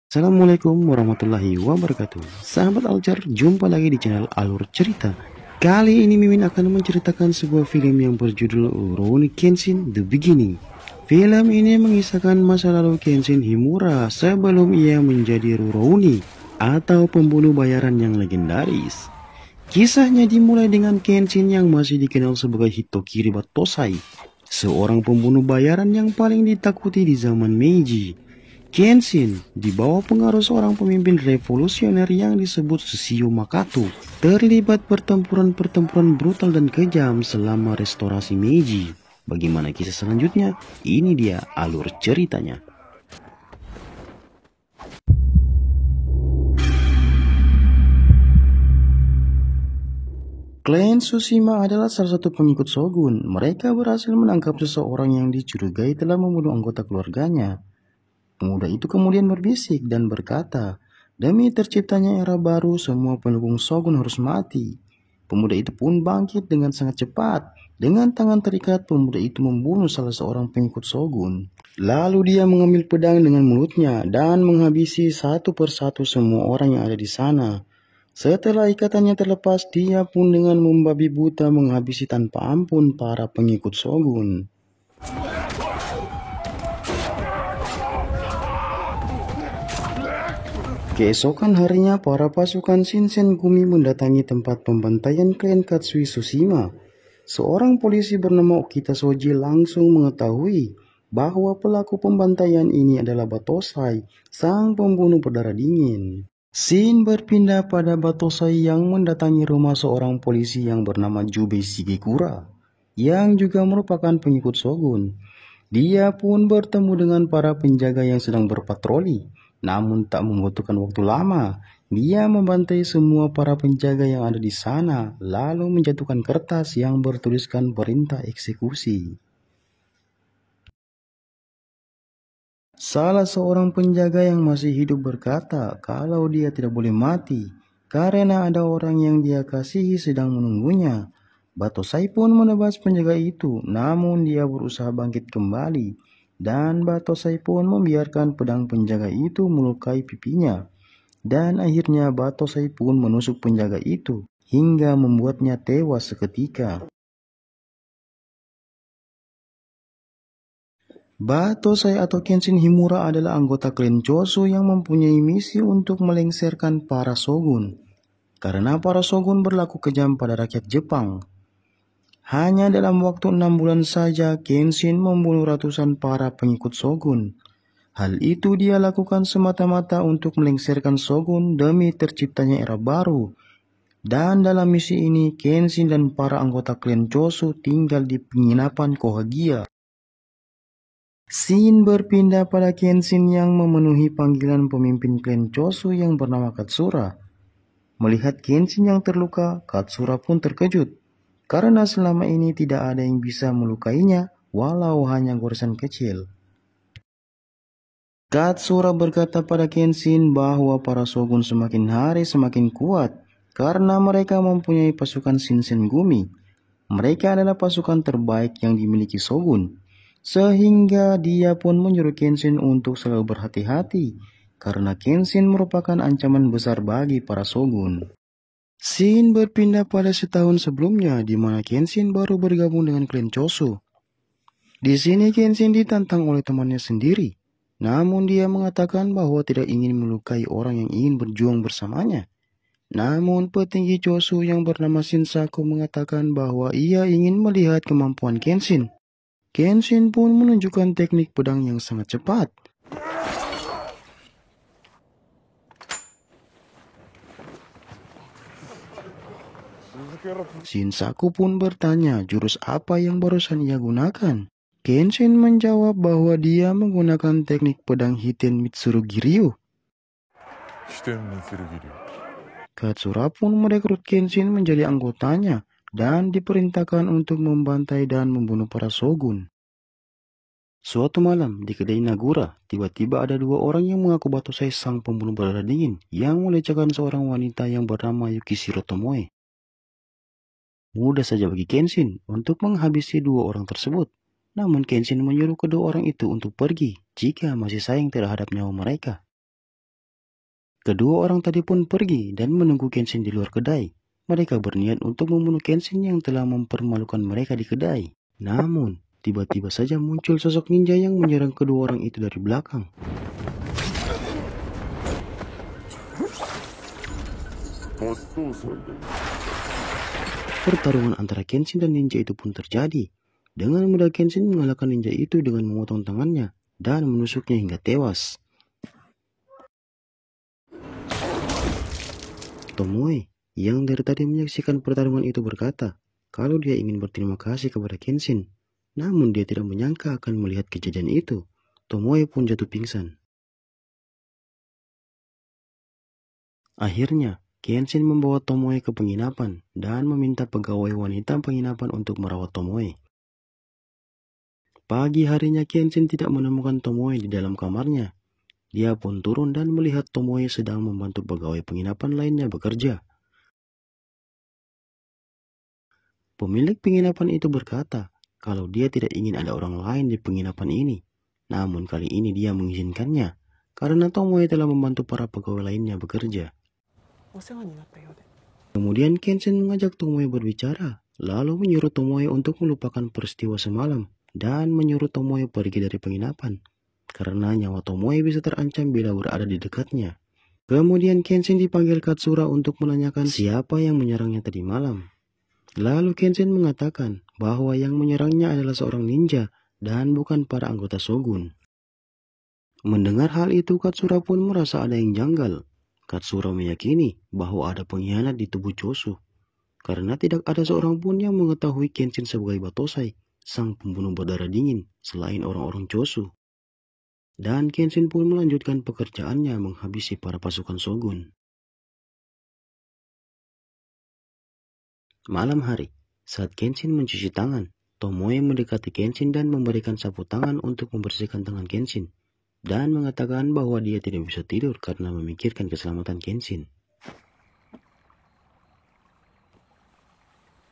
Assalamualaikum warahmatullahi wabarakatuh. Sahabat Aljar, jumpa lagi di channel Alur Cerita. Kali ini Mimin akan menceritakan sebuah film yang berjudul Rurouni Kenshin The Beginning. Film ini mengisahkan masa lalu Kenshin Himura sebelum ia menjadi Rurouni atau pembunuh bayaran yang legendaris. Kisahnya dimulai dengan Kenshin yang masih dikenal sebagai Hitokiri Batosai, seorang pembunuh bayaran yang paling ditakuti di zaman Meiji. Kenshin, di bawah pengaruh seorang pemimpin revolusioner yang disebut Sushio Makato, terlibat pertempuran-pertempuran brutal dan kejam selama restorasi Meiji. Bagaimana kisah selanjutnya? Ini dia alur ceritanya. Klan Tsushima adalah salah satu pengikut Shogun. Mereka berhasil menangkap seseorang yang dicurigai telah membunuh anggota keluarganya. Pemuda itu kemudian berbisik dan berkata, "Demi terciptanya era baru, semua pendukung Shogun harus mati." Pemuda itu pun bangkit dengan sangat cepat. Dengan tangan terikat, pemuda itu membunuh salah seorang pengikut Shogun. Lalu dia mengambil pedang dengan mulutnya dan menghabisi satu persatu semua orang yang ada di sana. Setelah ikatannya terlepas, dia pun dengan membabi buta menghabisi tanpa ampun para pengikut Shogun. Keesokan harinya, para pasukan Shinsengumi mendatangi tempat pembantaian klan Katsui Tsushima. Seorang polisi bernama Okita Soji langsung mengetahui bahwa pelaku pembantaian ini adalah Batosai, sang pembunuh berdarah dingin. Scene berpindah pada Batosai yang mendatangi rumah seorang polisi yang bernama Jubei Shigekura, yang juga merupakan pengikut Shogun. Dia pun bertemu dengan para penjaga yang sedang berpatroli. Namun tak membutuhkan waktu lama, dia membantai semua para penjaga yang ada di sana, lalu menjatuhkan kertas yang bertuliskan perintah eksekusi. Salah seorang penjaga yang masih hidup berkata kalau dia tidak boleh mati, karena ada orang yang dia kasihi sedang menunggunya. Batosai pun menebas penjaga itu, namun dia berusaha bangkit kembali. Dan Batosai pun membiarkan pedang penjaga itu melukai pipinya. Dan akhirnya Batosai pun menusuk penjaga itu, hingga membuatnya tewas seketika. Batosai atau Kenshin Himura adalah anggota klan Choso yang mempunyai misi untuk melengsarkan para shogun. Karena para shogun berlaku kejam pada rakyat Jepang. Hanya dalam waktu 6 bulan saja, Kenshin membunuh ratusan para pengikut Shogun. Hal itu dia lakukan semata-mata untuk melengsarkan Shogun demi terciptanya era baru. Dan dalam misi ini, Kenshin dan para anggota klan Choso tinggal di penginapan Kohagia. Scene berpindah pada Kenshin yang memenuhi panggilan pemimpin klan Choso yang bernama Katsura. Melihat Kenshin yang terluka, Katsura pun terkejut. Karena selama ini tidak ada yang bisa melukainya, walau hanya goresan kecil. Katsura berkata pada Kenshin bahwa para shogun semakin hari semakin kuat, karena mereka mempunyai pasukan Shinsengumi. Mereka adalah pasukan terbaik yang dimiliki shogun. Sehingga dia pun menyuruh Kenshin untuk selalu berhati-hati, karena Kenshin merupakan ancaman besar bagi para shogun. Scene berpindah pada setahun sebelumnya, di mana Kenshin baru bergabung dengan klan Choso. Di sini Kenshin ditantang oleh temannya sendiri, namun dia mengatakan bahwa tidak ingin melukai orang yang ingin berjuang bersamanya. Namun petinggi Choso yang bernama Shinsaku mengatakan bahwa ia ingin melihat kemampuan Kenshin. Kenshin pun menunjukkan teknik pedang yang sangat cepat. Shinsaku pun bertanya jurus apa yang barusan ia gunakan. Kenshin menjawab bahwa dia menggunakan teknik pedang Hiten Mitsuru Giryu. Katsura pun merekrut Kenshin menjadi anggotanya dan diperintahkan untuk membantai dan membunuh para shogun. Suatu malam di kedai Nagura, tiba-tiba ada dua orang yang mengaku Batosai sang pembunuh berdarah dingin yang melecehkan seorang wanita yang bernama Yukishiro Tomoe. Mudah saja bagi Kenshin untuk menghabisi dua orang tersebut. Namun Kenshin menyuruh kedua orang itu untuk pergi jika masih sayang terhadap nyawa mereka. Kedua orang tadi pun pergi dan menunggu Kenshin di luar kedai. Mereka berniat untuk membunuh Kenshin yang telah mempermalukan mereka di kedai. Namun, tiba-tiba saja muncul sosok ninja yang menyerang kedua orang itu dari belakang. Pertarungan antara Kenshin dan ninja itu pun terjadi. Dengan mudah Kenshin mengalahkan ninja itu dengan memotong tangannya dan menusuknya hingga tewas. Tomoe yang dari tadi menyaksikan pertarungan itu berkata kalau dia ingin berterima kasih kepada Kenshin. Namun dia tidak menyangka akan melihat kejadian itu. Tomoe pun jatuh pingsan. Akhirnya, Kenshin membawa Tomoe ke penginapan dan meminta pegawai wanita penginapan untuk merawat Tomoe. Pagi harinya Kenshin tidak menemukan Tomoe di dalam kamarnya. Dia pun turun dan melihat Tomoe sedang membantu pegawai penginapan lainnya bekerja. Pemilik penginapan itu berkata kalau dia tidak ingin ada orang lain di penginapan ini. Namun kali ini dia mengizinkannya karena Tomoe telah membantu para pegawai lainnya bekerja. Kemudian Kenshin mengajak Tomoe berbicara, lalu menyuruh Tomoe untuk melupakan peristiwa semalam dan menyuruh Tomoe pergi dari penginapan karena nyawa Tomoe bisa terancam bila berada di dekatnya. Kemudian Kenshin dipanggil Katsura untuk menanyakan siapa yang menyerangnya tadi malam. Lalu Kenshin mengatakan bahwa yang menyerangnya adalah seorang ninja dan bukan para anggota Shogun. Mendengar hal itu, Katsura pun merasa ada yang janggal. Katsura meyakini bahwa ada pengkhianat di tubuh Chosu, karena tidak ada seorang pun yang mengetahui Kenshin sebagai Batosai, sang pembunuh berdarah dingin, selain orang-orang Chosu. Dan Kenshin pun melanjutkan pekerjaannya menghabisi para pasukan Shogun. Malam hari, saat Kenshin mencuci tangan, Tomoe mendekati Kenshin dan memberikan sapu tangan untuk membersihkan tangan Kenshin, dan mengatakan bahwa dia tidak bisa tidur karena memikirkan keselamatan Kenshin.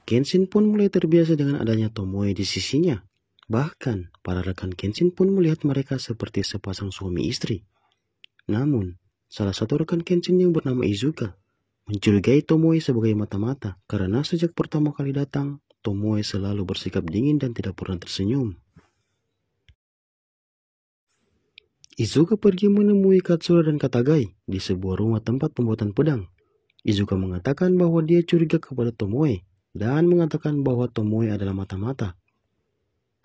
Kenshin pun mulai terbiasa dengan adanya Tomoe di sisinya. Bahkan, para rekan Kenshin pun melihat mereka seperti sepasang suami istri. Namun, salah satu rekan Kenshin yang bernama Izuka mencurigai Tomoe sebagai mata-mata karena sejak pertama kali datang, Tomoe selalu bersikap dingin dan tidak pernah tersenyum. Izuka pergi menemui Katsura dan Katagai di sebuah rumah tempat pembuatan pedang. Izuka mengatakan bahwa dia curiga kepada Tomoe dan mengatakan bahwa Tomoe adalah mata-mata.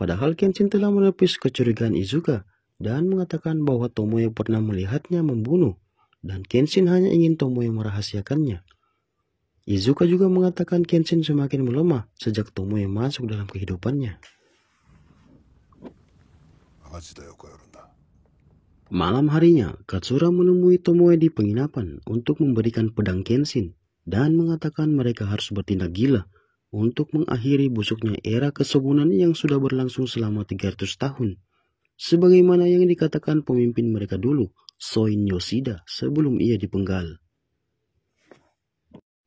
Padahal Kenshin telah menepis kecurigaan Izuka dan mengatakan bahwa Tomoe pernah melihatnya membunuh dan Kenshin hanya ingin Tomoe merahasiakannya. Izuka juga mengatakan Kenshin semakin melemah sejak Tomoe masuk dalam kehidupannya. Malam harinya, Katsura menemui Tomoe di penginapan untuk memberikan pedang Kenshin dan mengatakan mereka harus bertindak gila untuk mengakhiri busuknya era kesogunan yang sudah berlangsung selama 300 tahun. Sebagaimana yang dikatakan pemimpin mereka dulu, Soin Yoshida, sebelum ia dipenggal.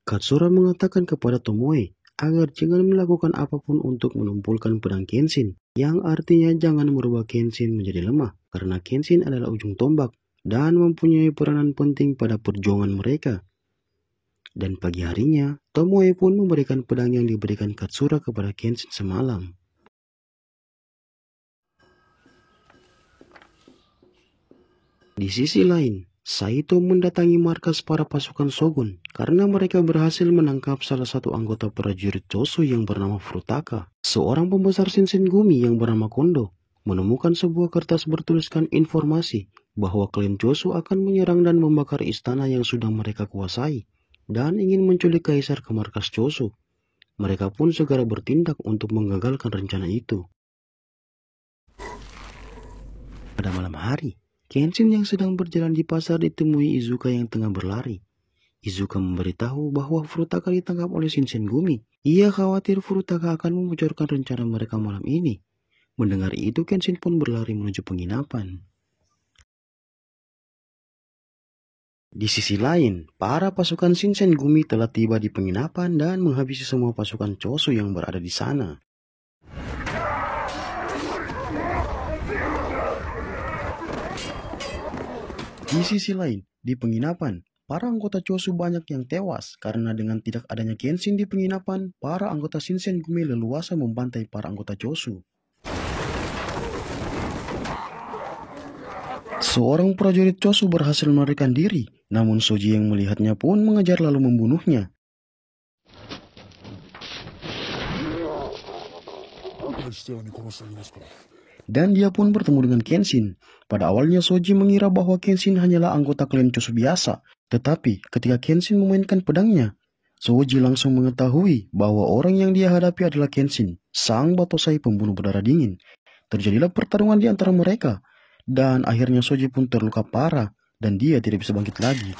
Katsura mengatakan kepada Tomoe agar jangan melakukan apapun untuk menumpulkan pedang Kenshin, yang artinya jangan merubah Kenshin menjadi lemah, karena Kenshin adalah ujung tombak dan mempunyai peranan penting pada perjuangan mereka. Dan pagi harinya, Tomoe pun memberikan pedang yang diberikan Katsura kepada Kenshin semalam. Di sisi lain, Saito mendatangi markas para pasukan Shogun karena mereka berhasil menangkap salah satu anggota prajurit Chosu yang bernama Furutaka. Seorang pembesar Shinsengumi yang bernama Kondo menemukan sebuah kertas bertuliskan informasi bahwa klan Chosu akan menyerang dan membakar istana yang sudah mereka kuasai dan ingin menculik kaisar ke markas Chosu. Mereka pun segera bertindak untuk menggagalkan rencana itu. Pada malam hari, Kenshin yang sedang berjalan di pasar ditemui Izuka yang tengah berlari. Izuka memberitahu bahwa Furutaka ditangkap oleh Shinsengumi. Ia khawatir Furutaka akan membocorkan rencana mereka malam ini. Mendengar itu, Kenshin pun berlari menuju penginapan. Di sisi lain, para pasukan Shinsengumi telah tiba di penginapan dan menghabisi semua pasukan Chosu yang berada di sana. Di sisi lain, di penginapan, Para anggota Chosu banyak yang tewas karena dengan tidak adanya Kenshin di penginapan, para anggota Shinsengumi leluasa membantai para anggota Chosu. Seorang prajurit Chosu berhasil melarikan diri, namun Soji yang melihatnya pun mengejar lalu membunuhnya. Dan dia pun bertemu dengan Kenshin. Pada awalnya Soji mengira bahwa Kenshin hanyalah anggota klan Chosu biasa, tetapi ketika Kenshin memainkan pedangnya, Soji langsung mengetahui bahwa orang yang dia hadapi adalah Kenshin, sang Batosai pembunuh berdarah dingin. Terjadilah pertarungan di antara mereka, dan akhirnya Soji pun terluka parah, dan dia tidak bisa bangkit lagi.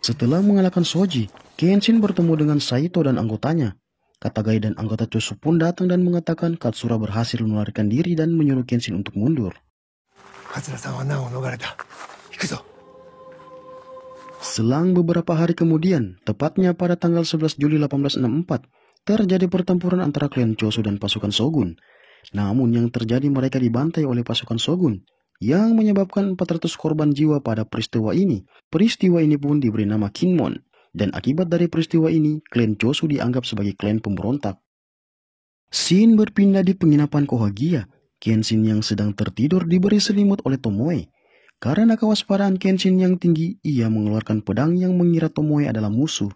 Setelah mengalahkan Soji, Kenshin bertemu dengan Saito dan anggotanya. Katagai dan anggota Chosu pun datang dan mengatakan Katsura berhasil melarikan diri dan menyuruh Kenshin untuk mundur. Selang beberapa hari kemudian, tepatnya pada tanggal 11 Juli 1864, terjadi pertempuran antara klan Chosu dan pasukan Shogun. Namun yang terjadi mereka dibantai oleh pasukan Shogun, yang menyebabkan 400 korban jiwa pada peristiwa ini. Peristiwa ini pun diberi nama Kinmon, dan akibat dari peristiwa ini, klan Chosu dianggap sebagai klan pemberontak. Shin berpindah di penginapan Kohagia. Kenshin yang sedang tertidur diberi selimut oleh Tomoe. Karena kewaspadaan Kenshin yang tinggi, ia mengeluarkan pedang yang mengira Tomoe adalah musuh.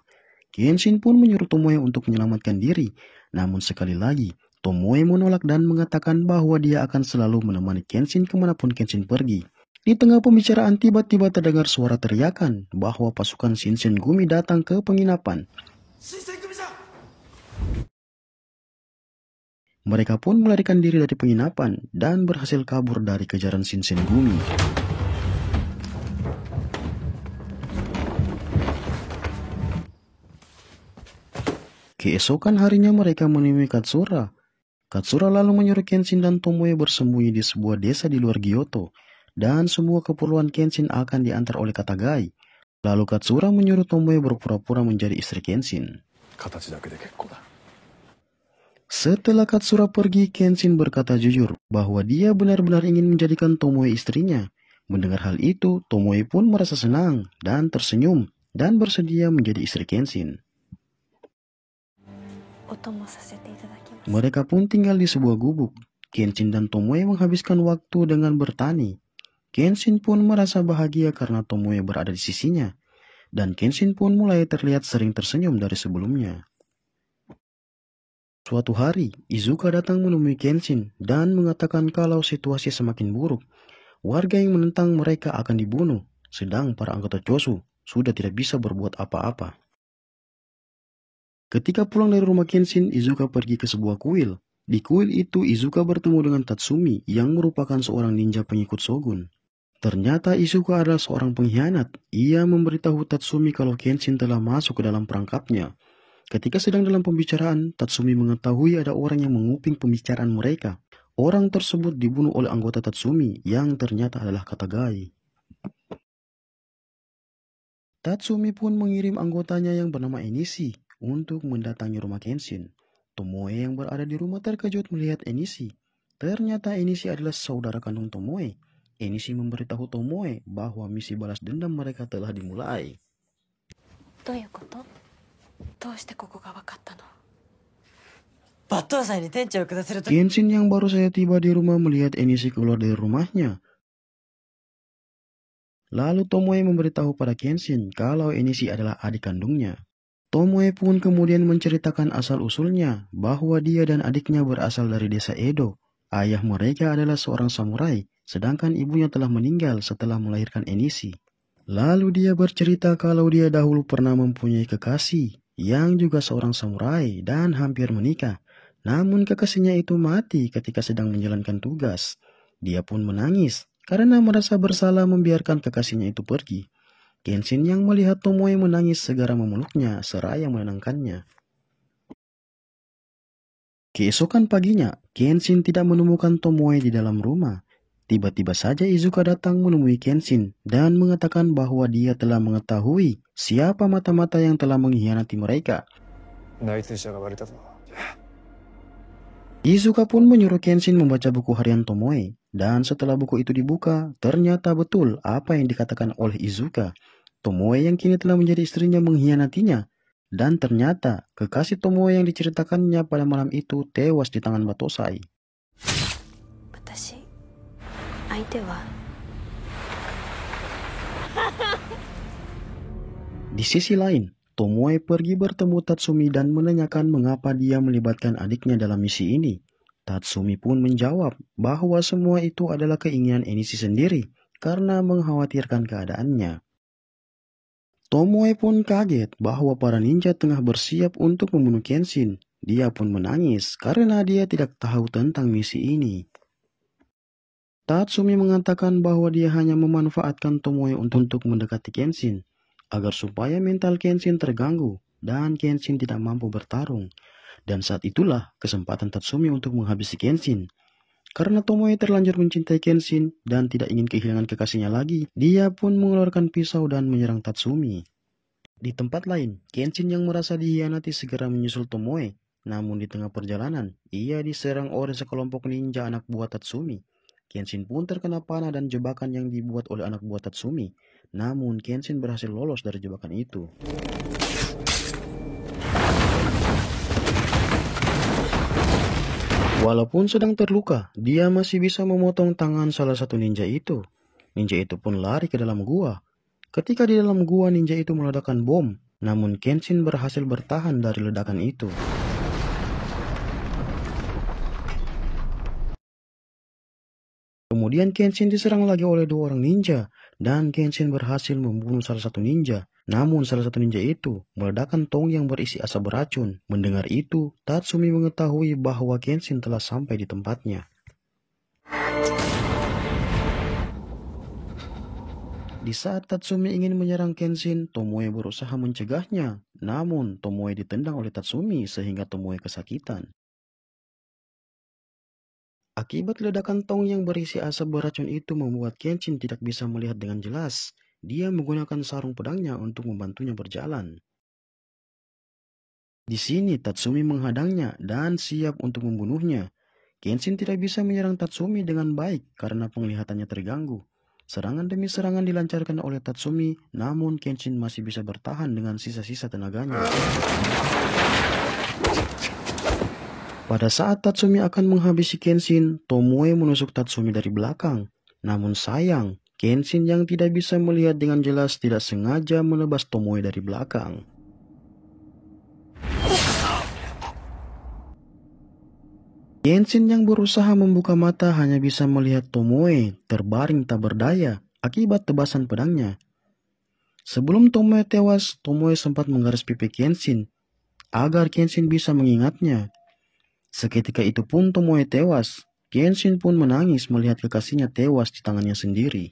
Kenshin pun menyuruh Tomoe untuk menyelamatkan diri, namun sekali lagi, Tomoe menolak dan mengatakan bahwa dia akan selalu menemani Kenshin kemanapun Kenshin pergi. Di tengah pembicaraan tiba-tiba terdengar suara teriakan bahwa pasukan Shinsengumi datang ke penginapan. Mereka pun melarikan diri dari penginapan dan berhasil kabur dari kejaran Shinsengumi. Keesokan harinya mereka menemui Katsura. Katsura lalu menyuruh Kenshin dan Tomoe bersembunyi di sebuah desa di luar Kyoto, dan semua keperluan Kenshin akan diantar oleh Katagai. Lalu Katsura menyuruh Tomoe berpura-pura menjadi istri Kenshin. Setelah Katsura pergi, Kenshin berkata jujur bahwa dia benar-benar ingin menjadikan Tomoe istrinya. Mendengar hal itu, Tomoe pun merasa senang dan tersenyum dan bersedia menjadi istri Kenshin. Mereka pun tinggal di sebuah gubuk. Kenshin dan Tomoe menghabiskan waktu dengan bertani. Kenshin pun merasa bahagia karena Tomoe berada di sisinya. Dan Kenshin pun mulai terlihat sering tersenyum dari sebelumnya. Suatu hari, Izuka datang menemui Kenshin dan mengatakan kalau situasi semakin buruk. Warga yang menentang mereka akan dibunuh, sedang para anggota Chosu sudah tidak bisa berbuat apa-apa. Ketika pulang dari rumah Kenshin, Izuka pergi ke sebuah kuil. Di kuil itu, Izuka bertemu dengan Tatsumi yang merupakan seorang ninja pengikut Shogun. Ternyata Izuka adalah seorang pengkhianat. Ia memberitahu Tatsumi kalau Kenshin telah masuk ke dalam perangkapnya. Ketika sedang dalam pembicaraan, Tatsumi mengetahui ada orang yang menguping pembicaraan mereka. Orang tersebut dibunuh oleh anggota Tatsumi yang ternyata adalah Katagai. Tatsumi pun mengirim anggotanya yang bernama Enishi untuk mendatangi rumah Kenshin. Tomoe yang berada di rumah terkejut melihat Enishi. Ternyata Enishi adalah saudara kandung Tomoe. Enishi memberitahu Tomoe bahwa misi balas dendam mereka telah dimulai. Kenshin yang baru saja tiba di rumah melihat Enishi keluar dari rumahnya. Lalu Tomoe memberitahu pada Kenshin kalau Enishi adalah adik kandungnya. Tomoe pun kemudian menceritakan asal-usulnya bahwa dia dan adiknya berasal dari desa Edo. Ayah mereka adalah seorang samurai, sedangkan ibunya telah meninggal setelah melahirkan Enishi. Lalu dia bercerita kalau dia dahulu pernah mempunyai kekasih yang juga seorang samurai dan hampir menikah. Namun kekasihnya itu mati ketika sedang menjalankan tugas. Dia pun menangis karena merasa bersalah membiarkan kekasihnya itu pergi. Kenshin yang melihat Tomoe menangis segera memeluknya seraya menenangkannya. Keesokan paginya, Kenshin tidak menemukan Tomoe di dalam rumah. Tiba-tiba saja Izuka datang menemui Kenshin dan mengatakan bahwa dia telah mengetahui siapa mata-mata yang telah mengkhianati mereka. 内通者が割れたぞ。 Izuka pun menyuruh Kenshin membaca buku harian Tomoe, dan setelah buku itu dibuka, ternyata betul apa yang dikatakan oleh Izuka. Tomoe yang kini telah menjadi istrinya mengkhianatinya, dan ternyata kekasih Tomoe yang diceritakannya pada malam itu tewas di tangan Batosai. Di sisi lain, Tomoe pergi bertemu Tatsumi dan menanyakan mengapa dia melibatkan adiknya dalam misi ini. Tatsumi pun menjawab bahwa semua itu adalah keinginan Enishi sendiri karena mengkhawatirkan keadaannya. Tomoe pun kaget bahwa para ninja tengah bersiap untuk membunuh Kenshin. Dia pun menangis karena dia tidak tahu tentang misi ini. Tatsumi mengatakan bahwa dia hanya memanfaatkan Tomoe untuk mendekati Kenshin, agar supaya mental Kenshin terganggu dan Kenshin tidak mampu bertarung. Dan saat itulah kesempatan Tatsumi untuk menghabisi Kenshin. Karena Tomoe terlanjur mencintai Kenshin dan tidak ingin kehilangan kekasihnya lagi, dia pun mengeluarkan pisau dan menyerang Tatsumi. Di tempat lain, Kenshin yang merasa dikhianati segera menyusul Tomoe. Namun di tengah perjalanan, ia diserang oleh sekelompok ninja anak buah Tatsumi. Kenshin pun terkena panah dan jebakan yang dibuat oleh anak buah Tatsumi. Namun Kenshin berhasil lolos dari jebakan itu. Walaupun sedang terluka, dia masih bisa memotong tangan salah satu ninja itu. Ninja itu pun lari ke dalam gua. Ketika di dalam gua, ninja itu meledakkan bom. Namun Kenshin berhasil bertahan dari ledakan itu. Kemudian Kenshin diserang lagi oleh dua orang ninja. Dan Kenshin berhasil membunuh salah satu ninja. Namun salah satu ninja itu meledakkan tong yang berisi asap beracun. Mendengar itu, Tatsumi mengetahui bahwa Kenshin telah sampai di tempatnya. Di saat Tatsumi ingin menyerang Kenshin, Tomoe berusaha mencegahnya. Namun Tomoe ditendang oleh Tatsumi sehingga Tomoe kesakitan. Akibat ledakan tong yang berisi asap beracun itu membuat Kenshin tidak bisa melihat dengan jelas. Dia menggunakan sarung pedangnya untuk membantunya berjalan. Di sini Tatsumi menghadangnya dan siap untuk membunuhnya. Kenshin tidak bisa menyerang Tatsumi dengan baik karena penglihatannya terganggu. Serangan demi serangan dilancarkan oleh Tatsumi, namun Kenshin masih bisa bertahan dengan sisa-sisa tenaganya. Pada saat Tatsumi akan menghabisi Kenshin, Tomoe menusuk Tatsumi dari belakang. Namun sayang, Kenshin yang tidak bisa melihat dengan jelas tidak sengaja menebas Tomoe dari belakang. Kenshin yang berusaha membuka mata hanya bisa melihat Tomoe terbaring tak berdaya akibat tebasan pedangnya. Sebelum Tomoe tewas, Tomoe sempat menggaris pipi Kenshin agar Kenshin bisa mengingatnya. Seketika itu pun Tomoe tewas. Kenshin pun menangis melihat kekasihnya tewas di tangannya sendiri.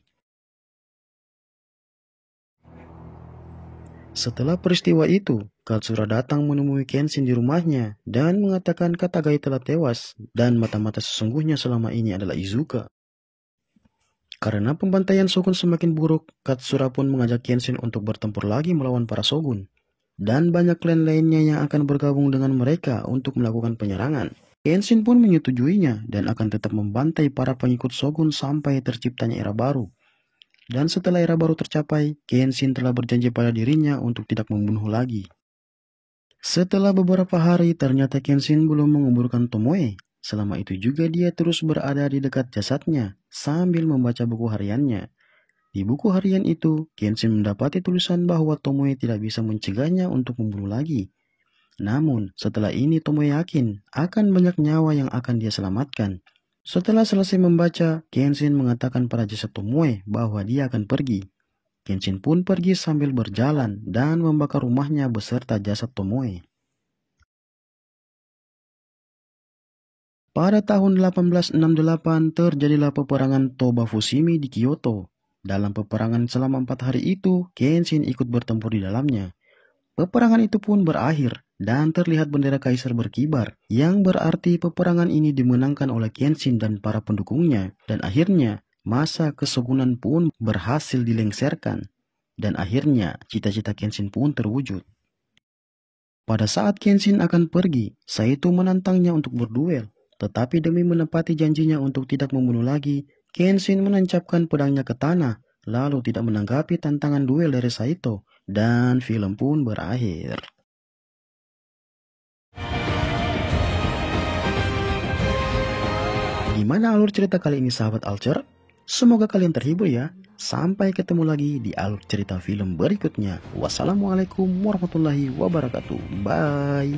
Setelah peristiwa itu, Katsura datang menemui Kenshin di rumahnya dan mengatakan Katagai telah tewas dan mata-mata sesungguhnya selama ini adalah Izuka. Karena pembantaian shogun semakin buruk, Katsura pun mengajak Kenshin untuk bertempur lagi melawan para shogun. Dan banyak klan lainnya yang akan bergabung dengan mereka untuk melakukan penyerangan. Kenshin pun menyetujuinya dan akan tetap membantai para pengikut shogun sampai terciptanya era baru. Dan setelah era baru tercapai, Kenshin telah berjanji pada dirinya untuk tidak membunuh lagi. Setelah beberapa hari, ternyata Kenshin belum menguburkan Tomoe. Selama itu juga dia terus berada di dekat jasadnya sambil membaca buku hariannya. Di buku harian itu, Kenshin mendapati tulisan bahwa Tomoe tidak bisa mencegahnya untuk membunuh lagi. Namun, setelah ini Tomoe yakin akan banyak nyawa yang akan dia selamatkan. Setelah selesai membaca, Kenshin mengatakan pada jasad Tomoe bahwa dia akan pergi. Kenshin pun pergi sambil berjalan dan membakar rumahnya beserta jasad Tomoe. Pada tahun 1868 terjadilah peperangan Toba Fushimi di Kyoto. Dalam peperangan selama 4 hari itu, Kenshin ikut bertempur di dalamnya. Peperangan itu pun berakhir dan terlihat bendera kaisar berkibar, yang berarti peperangan ini dimenangkan oleh Kenshin dan para pendukungnya. Dan akhirnya, masa kesogunan pun berhasil dilengsarkan. Dan akhirnya, cita-cita Kenshin pun terwujud. Pada saat Kenshin akan pergi, Saito menantangnya untuk berduel. Tetapi demi menepati janjinya untuk tidak membunuh lagi, Kenshin menancapkan pedangnya ke tanah, lalu tidak menanggapi tantangan duel dari Saito, dan film pun berakhir. Gimana alur cerita kali ini sahabat Alcer? Semoga kalian terhibur ya. Sampai ketemu lagi di alur cerita film berikutnya. Wassalamualaikum warahmatullahi wabarakatuh. Bye.